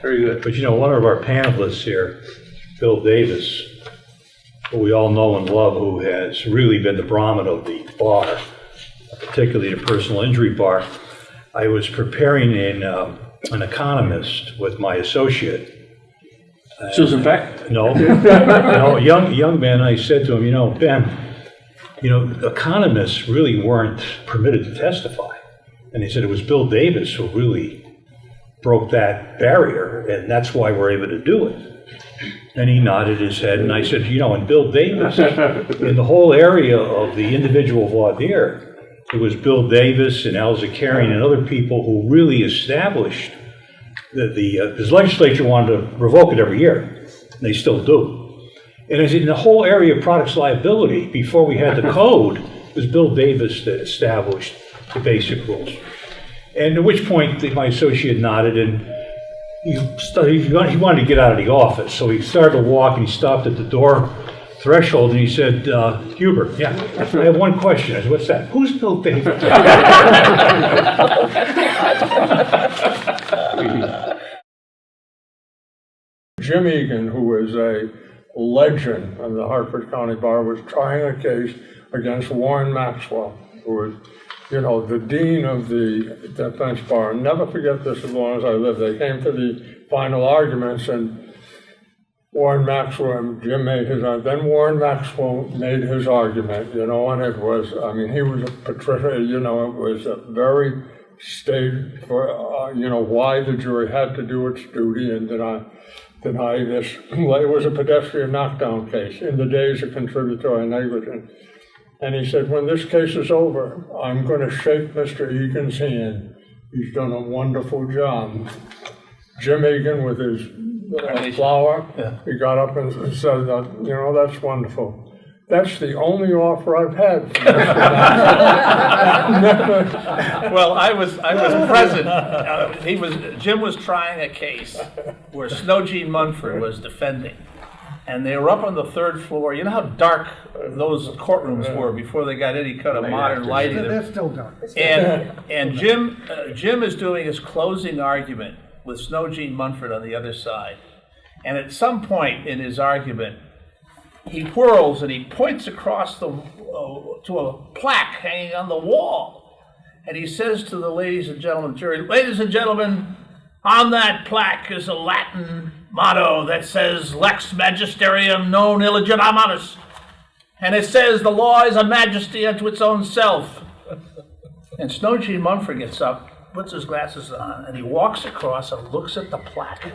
Very good. But one of our panelists here, Bill Davis, who we all know and love, who has really been the Brahmin of the bar, particularly the personal injury bar. I was preparing an economist with my associate. Susan Peck? No, young man. I said to him, Ben, economists really weren't permitted to testify. And he said it was Bill Davis who really broke that barrier, and that's why we're able to do it. And he nodded his head, and I said, and Bill Davis, in the whole area of the individual voir dire, it was Bill Davis and Al Zakarian and other people who really established that his legislature wanted to revoke it every year. And they still do. And in the whole area of products liability, before we had the code, it was Bill Davis that established the basic rules. And at which point my associate nodded, and he wanted to get out of the office. So he started to walk, and he stopped at the door threshold, and he said, Hubert, yeah, I have one question. I said, what's that? Who's Bill Davis? Jim Egan, who is a legend of the Hartford County Bar, was trying a case against Warren Maxwell, who was, the dean of the defense bar. I'll never forget this as long as I live. They came to the final arguments, and Warren Maxwell and Jim made his argument. Then Warren Maxwell made his argument, and it was, he was a patricia, it was a very stated for, why the jury had to do its duty and deny this. It was a pedestrian knockdown case in the days of contributory negligence. And he said, when this case is over, I'm going to shake Mr. Egan's hand. He's done a wonderful job. Jim Egan, with his flower, he got up and said, that's wonderful. That's the only offer I've had. Well, I was present. Jim was trying a case where Snow Gene Munford was defending. And they were up on the third floor. You know how dark those courtrooms were before they got any kind of modern lighting. They're still dark. And Jim is doing his closing argument with Snow Gene Munford on the other side. And at some point in his argument, he whirls and he points across to a plaque hanging on the wall. And he says to the ladies and gentlemen of the jury, ladies and gentlemen, on that plaque is a Latin motto that says Lex Magisterium non illegitimatus. And it says the law is a majesty unto its own self. And Snow Gene Munford gets up, puts his glasses on, and he walks across and looks at the plaque.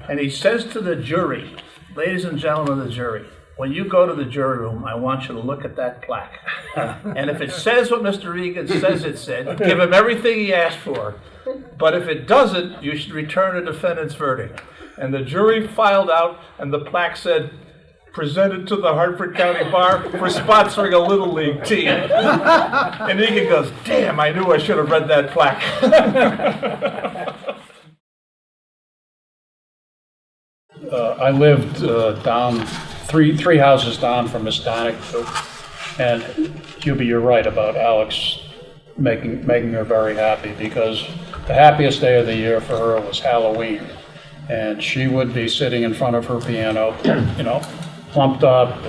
And he says to the jury, ladies and gentlemen of the jury, when you go to the jury room, I want you to look at that plaque. And if it says what Mr. Egan says it said, give him everything he asked for. But if it doesn't, you should return a defendant's verdict. And the jury filed out, and the plaque said, presented to the Hartford County Bar for sponsoring a Little League team. And Egan goes, damn, I knew I should have read that plaque. I lived down three houses down from Miss Donick, and Hubie, you're right about Alex making her very happy, because the happiest day of the year for her was Halloween, and she would be sitting in front of her piano, plumped up,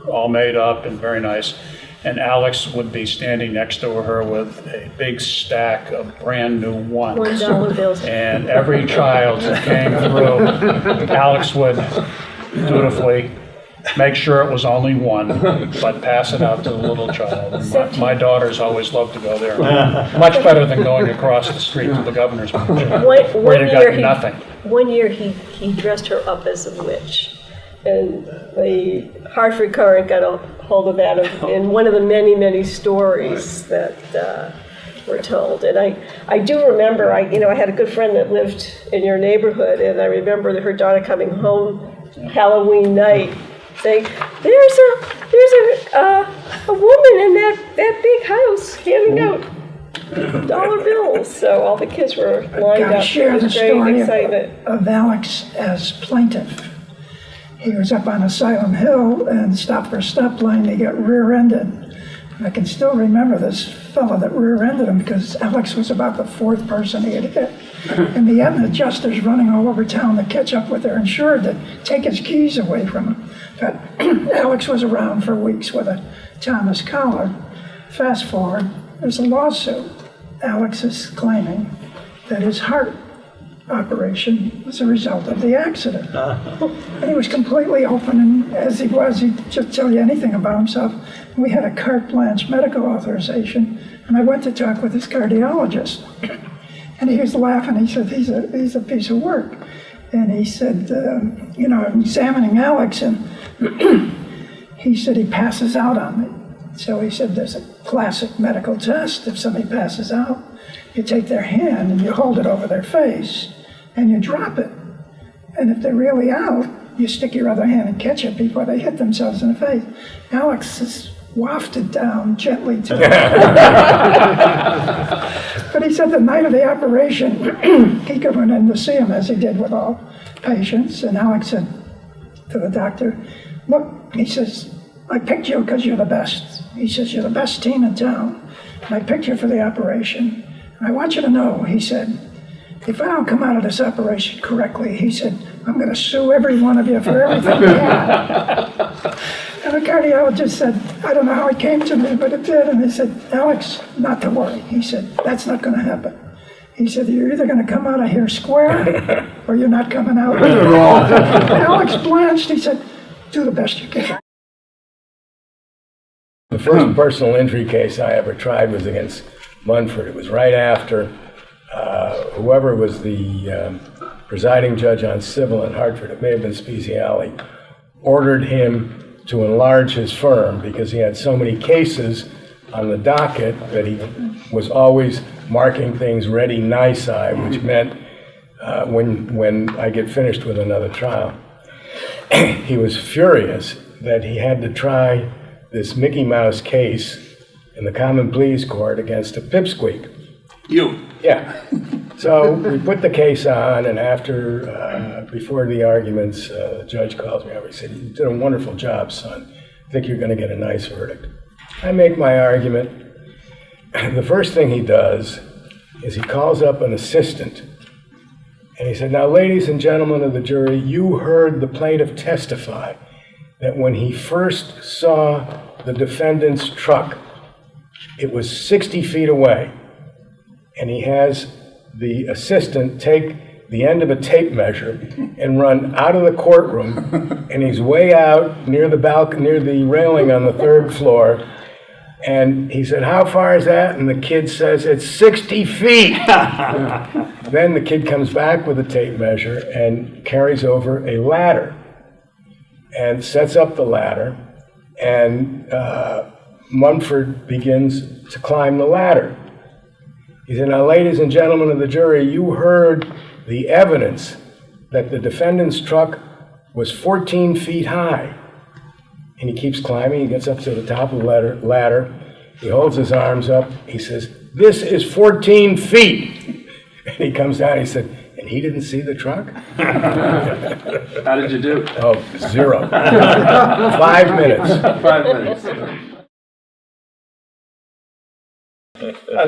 all made up and very nice. And Alex would be standing next to her with a big stack of brand new ones. $1 bills. And every child that came through, Alex would dutifully make sure it was only one, but pass it out to the little child. And my daughters always loved to go there. Much better than going across the street to the governor's mansion, where you got nothing. One year he dressed her up as a witch. And the Hartford Courant got a hold of that in one of the many, many stories that were told. And I do remember, I had a good friend that lived in your neighborhood, and I remember her daughter coming home Halloween night saying, there's a woman in that big house handing out dollar bills. So all the kids were lined up. I share the story excitement. of Alex as plaintiff. He was up on Asylum Hill and stopped for a stoplight, and he got rear-ended. I can still remember this fellow that rear-ended him, because Alex was about the fourth person he had hit. In the end, the adjuster's running all over town to catch up with their insured to take his keys away from him. But Alex was around for weeks with a Thomas collar. Fast forward, there's a lawsuit. Alex is claiming that his heart operation was a result of the accident. And he was completely open, and as he was, he'd just tell you anything about himself. We had a carte blanche medical authorization, and I went to talk with his cardiologist. And he was laughing. He said, he's a piece of work. And he said, I'm examining Alex, and he said he passes out on me. So he said, there's a classic medical test. If somebody passes out, you take their hand and you hold it over their face and you drop it. And if they're really out, you stick your other hand and catch it before they hit themselves in the face. Alex is wafted down gently to But he said the night of the operation, he could run in to see him, as he did with all patients. And Alex said to the doctor, look, he says, I picked you because you're the best. He says, you're the best team in town. And I picked you for the operation. And I want you to know, he said, if I don't come out of this operation correctly, he said, I'm going to sue every one of you for everything you have. And the cardiologist said, I don't know how it came to me, but it did. And he said, Alex, not to worry. He said, that's not going to happen. He said, you're either going to come out of here square or you're not coming out. Alex blanched. He said, do the best you can. The first personal injury case I ever tried was against Munford. It was right after whoever was the presiding judge on civil in Hartford, it may have been Speziale, ordered him to enlarge his firm because he had so many cases on the docket that he was always marking things ready nisi, which meant when I get finished with another trial, he was furious that he had to try this Mickey Mouse case in the Common Pleas Court against a pipsqueak. You. Yeah. So we put the case on, and after, before the arguments, the judge calls me over. He said, you did a wonderful job, son. I think you're going to get a nice verdict. I make my argument. The first thing he does is he calls up an assistant, and he said, now, ladies and gentlemen of the jury, you heard the plaintiff testify that when he first saw the defendant's truck, it was 60 feet away. And he has the assistant take the end of a tape measure and run out of the courtroom, and he's way out near the balcony, near the railing on the third floor. And he said, how far is that? And the kid says, it's 60 feet. Then the kid comes back with a tape measure and carries over a ladder and sets up the ladder, and Munford begins to climb the ladder. He said, now, ladies and gentlemen of the jury, you heard the evidence that the defendant's truck was 14 feet high. And he keeps climbing. He gets up to the top of the ladder. He holds his arms up. He says, this is 14 feet. And he comes down. He said, and he didn't see the truck? How did you do? Oh, 0. 5 minutes. 5 minutes.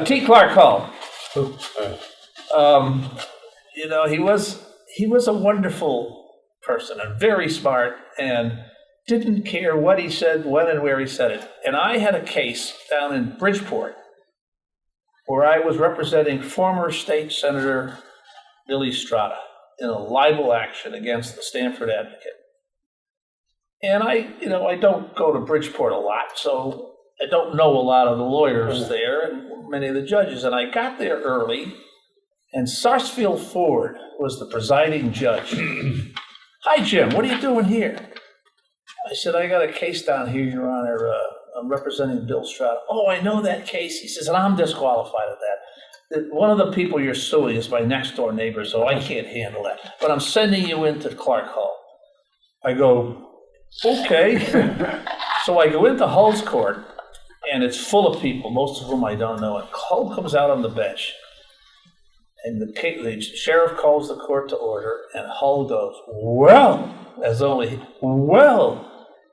T. Clark Hall. He was a wonderful person and very smart and didn't care what he said, when and where he said it. And I had a case down in Bridgeport where I was representing former state senator Billy Strada in a libel action against the Stanford Advocate. And I don't go to Bridgeport a lot, so I don't know a lot of the lawyers there and many of the judges. And I got there early, and Sarsfield Ford was the presiding judge. Hi, Jim, what are you doing here? I said, I got a case down here, Your Honor. I'm representing Bill Strada. Oh, I know that case. He says, and I'm disqualified at that. One of the people you're suing is my next door neighbor, so I can't handle that. But I'm sending you into Clark Hall. I go, okay. So I go into Hull's court, and it's full of people, most of whom I don't know. And Hull comes out on the bench, and the sheriff calls the court to order, and Hull goes, well,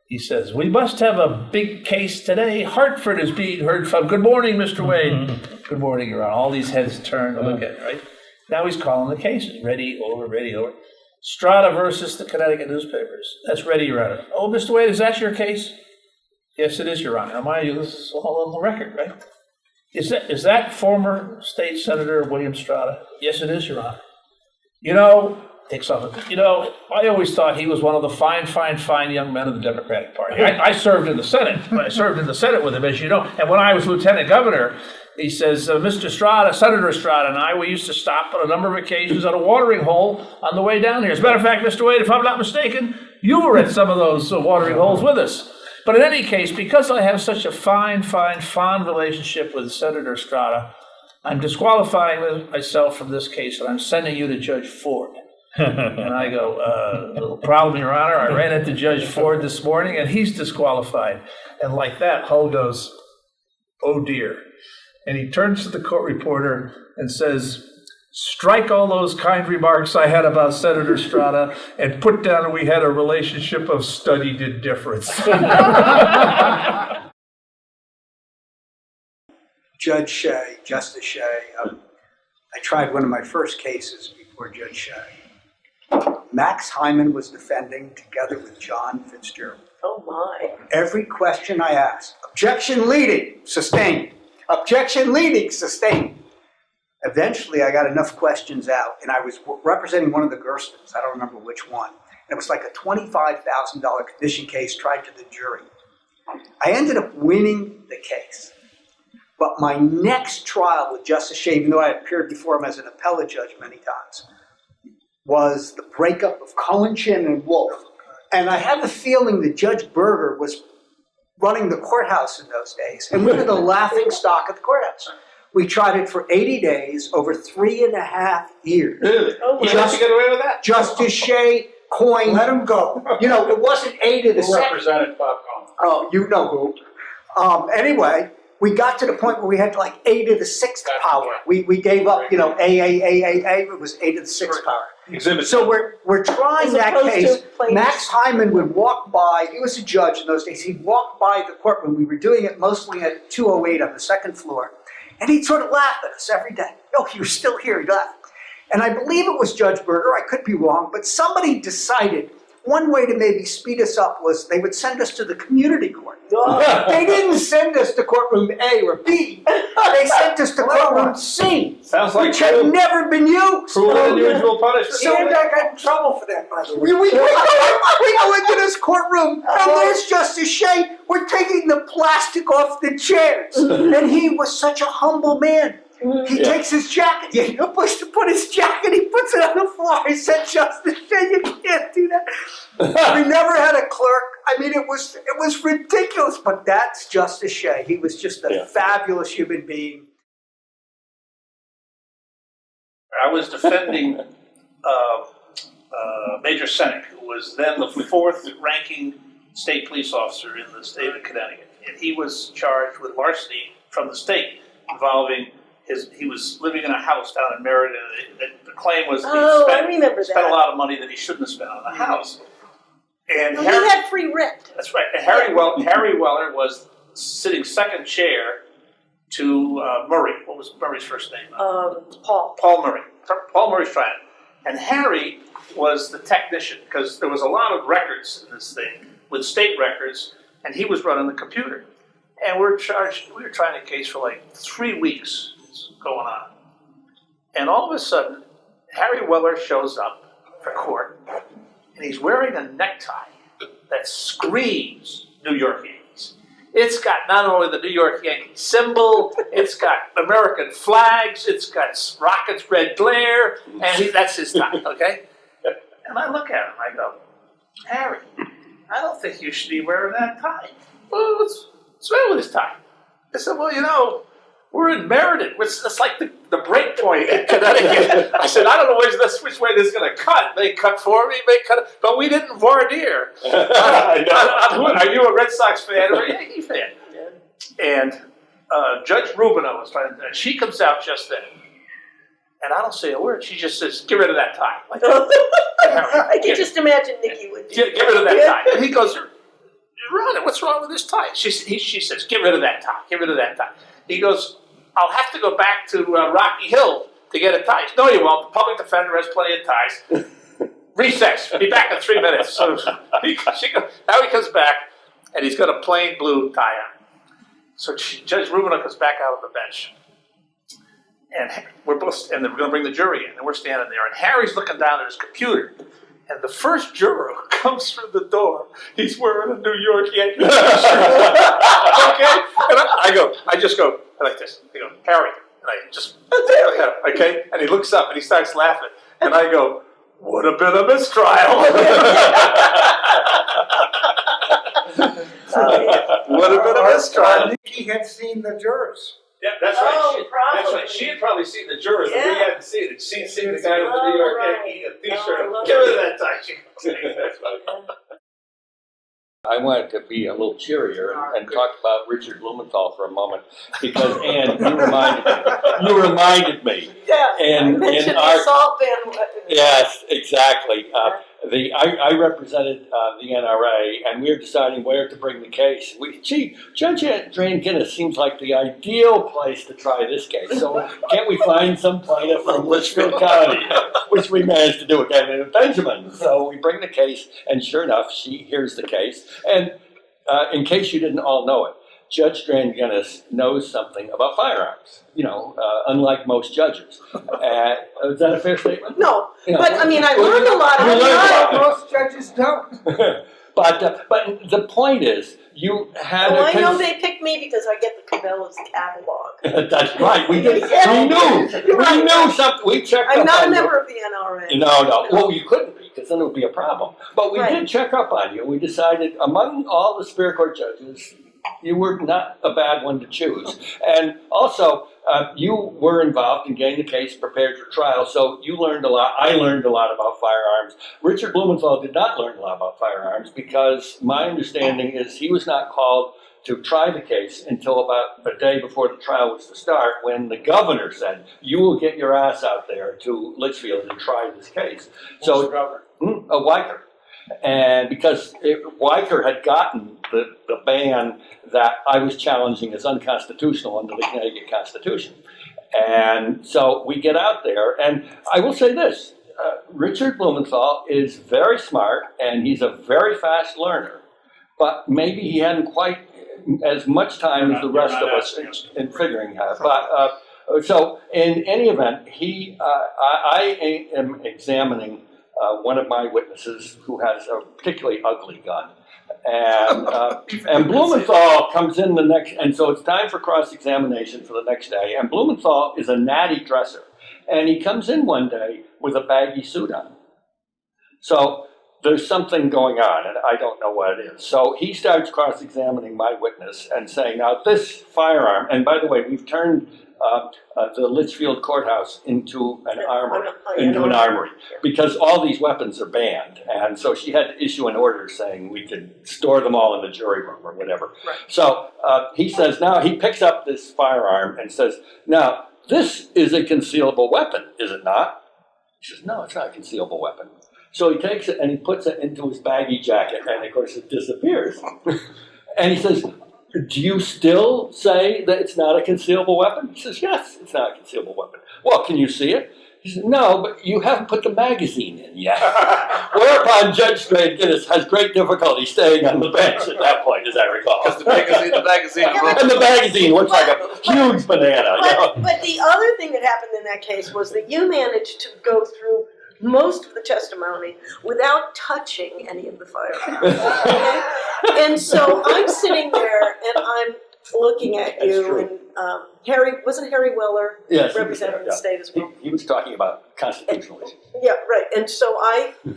he says, we must have a big case today. Hartford is being heard from. Good morning, Mr. Wade. Good morning, Your Honor. All these heads turn to look at it, right? Now he's calling the cases, ready, over. Strada versus the Connecticut newspapers. That's ready, Your Honor. Oh, Mr. Wade, is that your case? Yes, it is, Your Honor. Mind you, this is all on the record, right? Is that former state senator William Strada? Yes, it is, Your Honor. You know, takes off. You know, I always thought he was one of the fine young men of the Democratic Party. I served in the Senate. I served in the Senate with him, as you know. And when I was lieutenant governor, he says, Mr. Strada, Senator Strada and I, we used to stop on a number of occasions at a watering hole on the way down here. As a matter of fact, Mr. Wade, if I'm not mistaken, you were at some of those watering holes with us. But in any case, because I have such a fond relationship with Senator Strada, I'm disqualifying myself from this case, and I'm sending you to Judge Ford. And I go, little problem, Your Honor. I ran into Judge Ford this morning, and he's disqualified. And like that, Hull goes, oh dear. And he turns to the court reporter and says, strike all those kind remarks I had about Senator Strada and put down that we had a relationship of studied indifference. Judge Shea, Justice Shea, I tried one of my first cases before Judge Shea. Max Hyman was defending together with John Fitzgerald. Oh, my. Every question I asked, objection leading, sustained. Objection leading, sustained. Eventually, I got enough questions out, and I was representing one of the Gerstons. I don't remember which one. And it was like a $25,000 condition case tried to the jury. I ended up winning the case. But my next trial with Justice Shea, even though I appeared before him as an appellate judge many times, was the breakup of Cohen, Chin, and Wolf. And I have a feeling that Judge Berger was running the courthouse in those days, and we were the laughing stock of the courthouse. We tried it for 80 days, over 3.5 years. Really? Oh, You let you get away with that? Justice Shea coined, let him go. You know, it wasn't 8 to the Who second. represented Bob Cohen? Oh, you know who. Anyway, we got to the point where we had like 8 to the 6th power. We gave up, you know, A. It was 8 to the 6th power. Exhibit. So we're trying As that opposed to case. plaintiffs. Max Hyman would walk by. He was a judge in those days. He'd walk by the courtroom. We were doing it mostly at 208 on the second floor, and he'd sort of laugh at us every day. Oh, you're still here. He'd laugh. And I believe it was Judge Berger. I could be wrong, but somebody decided one way to maybe speed us up was they would send us to the community court. They didn't send us to courtroom A or B. They sent us to courtroom C, Sounds like which had never been used. cruel and unusual punishment. So I got in trouble for that, by the way. We go into this courtroom, and there's Justice Shea. We're taking the plastic off the chairs. And he was such a humble man. He takes his jacket. He had no place to put his jacket. He puts it on the floor. He said, Justice Shea, you can't do that. We never had a clerk. I mean, it was ridiculous. But that's Justice Shea. He was just a fabulous human being. I was defending Major Senek, who was then the 4th ranking state police officer in the state of Connecticut. And he was charged with larceny from the state involving he was living in a house down in Meriden. The claim was that I remember he spent that. a lot of money that he shouldn't have spent on the house. And Well, you had free rent. that's right. And Harry Weller was sitting second chair to Murray. What was Murray's first name? Paul. Paul Murray. Paul Murray's trying it. And Harry was the technician, because there was a lot of records in this thing with state records, and he was running the computer. And we were trying a case for like 3 weeks going on. And all of a sudden, Harry Weller shows up for court, and he's wearing a necktie that screams New York Yankees. It's got not only the New York Yankee symbol, it's got American flags, it's got Rockets red glare, and that's his tie, okay? And I look at him, I go, Harry, I don't think you should be wearing that tie. Well, what's wrong with his tie? I said, well, you know, we're in Meriden. It's like the break point in Connecticut. I said, I don't know which way this is going to cut. They cut for me, they cut, but we didn't voir dire. Are you a Red Sox fan or a Yankee fan? And Judge Rubino was trying to, she comes out just then. And I don't say a word. She just says, get rid of that tie. Like, I can just imagine Nikki would do get rid of that tie. And he goes, Ron, what's wrong with this tie? She says, get rid of that tie. Get rid of that tie. He goes, I'll have to go back to Rocky Hill to get a tie. He said, no, you won't. The public defender has plenty of ties. Recess. Be back in 3 minutes. So now he comes back, and he's got a plain blue tie on. So Judge Rubino comes back out of the bench. And we're going to bring the jury in, and we're standing there, and Harry's looking down at his computer. And the first juror who comes through the door, he's wearing a New York Yankees shirt. Okay? And I just go like this. I go, Harry. And I just, okay? And he looks up and he starts laughing. And I go, would have been a mistrial. Would have been a mistrial. I think he had seen the jurors. Yeah, that's right. Oh, That's probably. right. She had probably seen the jurors, but we Yeah. hadn't seen it. She'd seen the guy with the New York right. Yankee T-shirt. Oh, I love Give it. me that tie. She goes, that's funny. I wanted to be a little cheerier and talk about Richard Blumenthal for a moment because, Ann, you reminded me. Yeah, And I mentioned in the our- salt bandwagon. Yes, exactly. I represented the NRA, and we were deciding where to bring the case. Judge Drain Guinness seems like the ideal place to try this case. So can't we find some plaintiff from Litchfield County, which we managed to do again in Benjamin. So we bring the case, and sure enough, she hears the case. And in case you didn't all know it, Judge Drain Guinness knows something about firearms, unlike most judges. Is that a fair statement? No, Yeah. but I mean, I learned a lot. You learned a lot. Most judges don't. But the point is, you had Oh, a I know they picked me because I get the Cabela's catalog. That's right. We did. Yeah. We knew. You're right. We knew something. We checked I'm up not a on you. member of the NRA. No. Well, you couldn't be because then it would be a problem. But we Right. did check up on you. We decided among all the Superior Court judges, you were not a bad one to choose. And also, you were involved in getting the case prepared for trial, so you learned a lot. I learned a lot about firearms. Richard Blumenthal did not learn a lot about firearms because my understanding is he was not called to try the case until about a day before the trial was to start, when the governor said, you will get your ass out there to Litchfield and try this case. So, Weicker. And because Weicker had gotten the ban that I was challenging as unconstitutional under the Connecticut Constitution. And so we get out there, and I will say this, Richard Blumenthal is very smart, and he's a very fast learner, but maybe he hadn't quite as much time as the rest of us in figuring out. But so in any event, I am examining one of my witnesses who has a particularly ugly gun. And Blumenthal comes in the next, and so it's time for cross-examination for the next day. And Blumenthal is a natty dresser. And he comes in one day with a baggy suit on. So there's something going on, and I don't know what it is. So he starts cross-examining my witness and saying, now this firearm, and by the way, we've turned the Litchfield Courthouse into an armory, because all these weapons are banned. And so she had to issue an order saying we could store them all in the jury room or whatever. Right. So he says, now he picks up this firearm and says, now this is a concealable weapon, is it not? He says, no, it's not a concealable weapon. So he takes it and he puts it into his baggy jacket, and of course it disappears. And he says, do you still say that it's not a concealable weapon? He says, yes, it's not a concealable weapon. Well, can you see it? He says, no, but you haven't put the magazine in yet. Whereupon Judge Guinness has great difficulty staying on the bench at that point, as I recall. Because the magazine. And the magazine looks like a huge banana. But the other thing that happened in that case was that you managed to go through most of the testimony without touching any of the firearms. Okay? And so I'm sitting there and I'm looking at you, and wasn't Harry Weller representing the state as well? He was talking about constitutional issues. Yeah, right. And so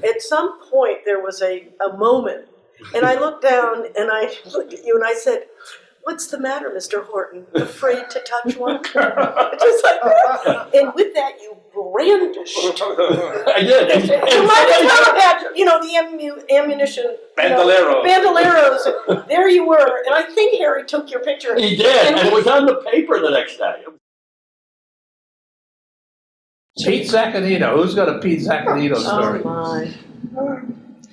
at some point there was a moment, and I looked down and I looked at you and I said, what's the matter, Mr. Horton? Afraid to touch one? Just like that. And with that, you brandished. I did. You might as well have had, the ammunition. Bandoleros. Bandoleros. There you were. And I think Harry took your picture. He did, and it was on the paper the next day. Pete Zaccanino. Who's got a Pete Zaccanino story? Oh, my.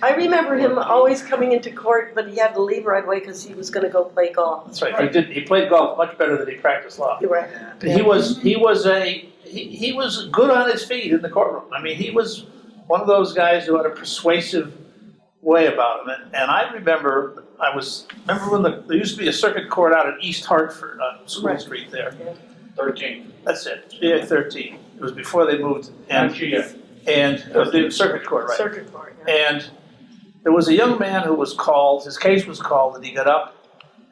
I remember him always coming into court, but he had to leave right away because he was gonna go play golf. That's right. He played golf much better than he practiced law. You're right. He was good on his feet in the courtroom. I mean, he was one of those guys who had a persuasive way about him. And I remember when there used to be a circuit court out in East Hartford on School Right. Street there. 13. That's it. Yeah, 13. It was before they moved. And the circuit court, right? Circuit court, yeah. And there was a young man who was called, his case was called, and he got up,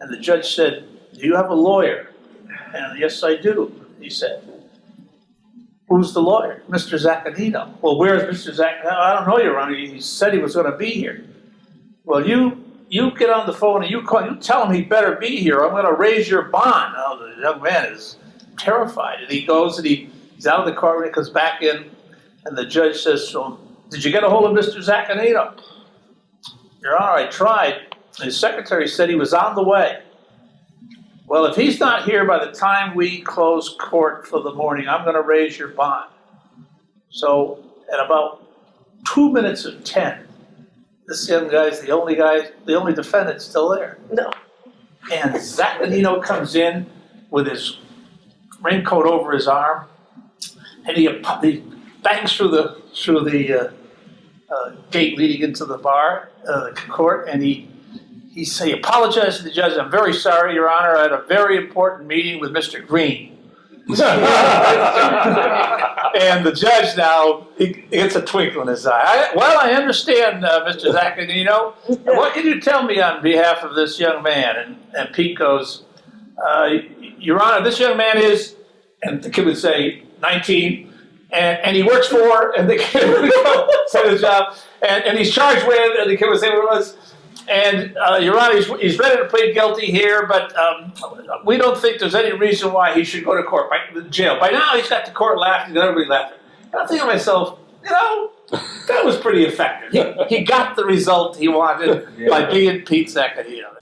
and the judge said, "Do you have a lawyer?" And, "Yes, I do," he said. "Who's the lawyer?" "Mr. Zaccanino." "Well, where's Mr. Zaccanino?" "I don't know, Your Honor. He said he was going to be here." "Well, you get on the phone and you tell him he better be here. I'm going to raise your bond." Oh, the young man is terrified. And he goes and he's out of the courtroom, he comes back in, and the judge says to him, "Did you get a hold of Mr. Zaccanino?" "Your Honor, I tried. His secretary said he was on the way." "Well, if he's not here by the time we close court for the morning, I'm going to raise your bond." So at about 2 minutes of 10, this young guy's the only defendant still there. No. And Zaccanino comes in with his raincoat over his arm, and he bangs through the gate leading into the court, and he apologized to the judge. "I'm very sorry, Your Honor. I had a very important meeting with Mr. Green." And the judge now, he gets a twinkle in his eye. I understand, Mr. Zaccanino. What can you tell me on behalf of this young man?" And Pete goes, "Your Honor, this young man is," and the kid would say, 19, and he works for, and the kid would go say the job, and he's charged with, and the kid would say what it was. And, Your Honor, he's ready to plead guilty here, but we don't think there's any reason why he should go to jail. By now, he's got the court laughing, and everybody laughing. And I'm thinking to myself, that was pretty effective. He got the result he wanted by being Pete Zaccanino.